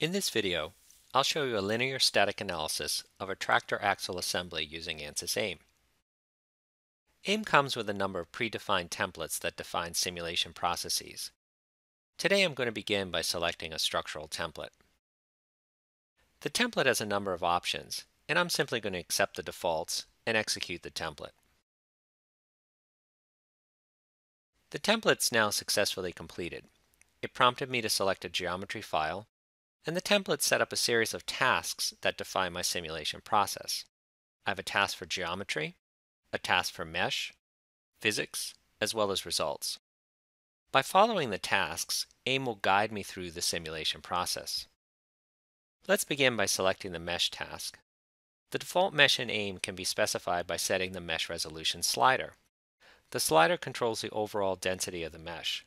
In this video, I'll show you a linear static analysis of a tractor axle assembly using ANSYS AIM. AIM comes with a number of predefined templates that define simulation processes. Today I'm going to begin by selecting a structural template. The template has a number of options, and I'm simply going to accept the defaults and execute the template. The template's now successfully completed. It prompted me to select a geometry file, and the template set up a series of tasks that define my simulation process. I have a task for geometry, a task for mesh, physics, as well as results. By following the tasks, AIM will guide me through the simulation process. Let's begin by selecting the mesh task. The default mesh in AIM can be specified by setting the mesh resolution slider. The slider controls the overall density of the mesh.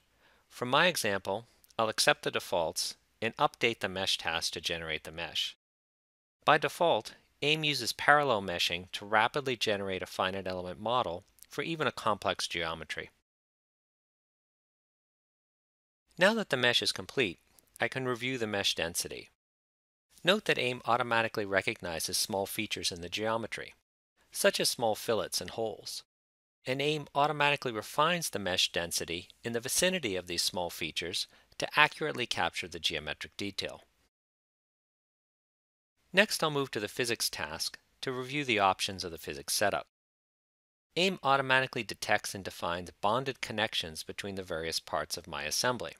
For my example, I'll accept the defaults and update the mesh task to generate the mesh. By default, AIM uses parallel meshing to rapidly generate a finite element model for even a complex geometry. Now that the mesh is complete, I can review the mesh density. Note that AIM automatically recognizes small features in the geometry, such as small fillets and holes, and AIM automatically refines the mesh density in the vicinity of these small features to accurately capture the geometric detail. Next, I'll move to the physics task to review the options of the physics setup. AIM automatically detects and defines bonded connections between the various parts of my assembly.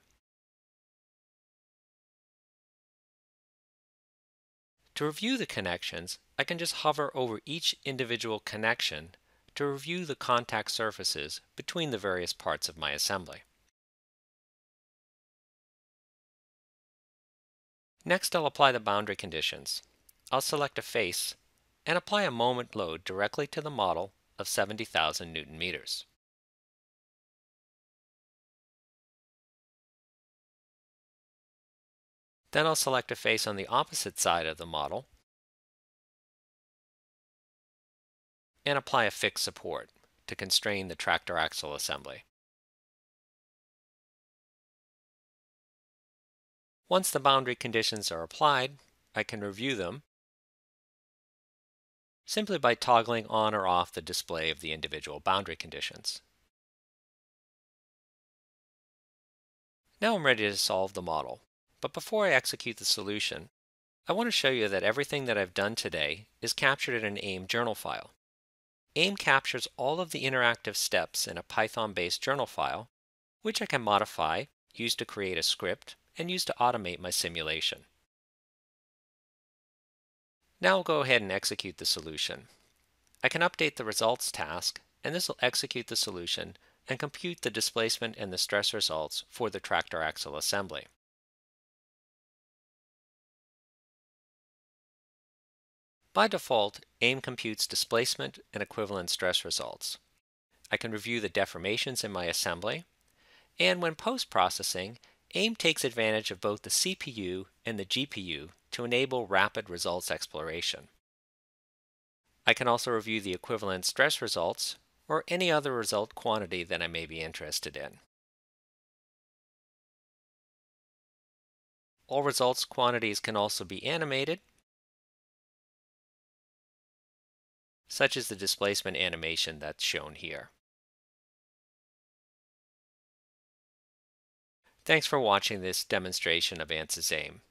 To review the connections, I can just hover over each individual connection to review the contact surfaces between the various parts of my assembly. Next, I'll apply the boundary conditions. I'll select a face and apply a moment load directly to the model of 70,000 Newton meters. Then I'll select a face on the opposite side of the model and apply a fixed support to constrain the tractor axle assembly. Once the boundary conditions are applied, I can review them simply by toggling on or off the display of the individual boundary conditions. Now I'm ready to solve the model, but before I execute the solution, I want to show you that everything that I've done today is captured in an AIM journal file. AIM captures all of the interactive steps in a Python-based journal file, which I can modify, use to create a script, and use to automate my simulation. Now I'll go ahead and execute the solution. I can update the results task, and this will execute the solution and compute the displacement and the stress results for the tractor axle assembly. By default, AIM computes displacement and equivalent stress results. I can review the deformations in my assembly, and when post-processing, AIM takes advantage of both the CPU and the GPU to enable rapid results exploration. I can also review the equivalent stress results or any other result quantity that I may be interested in. All results quantities can also be animated, such as the displacement animation that's shown here. Thanks for watching this demonstration of ANSYS AIM.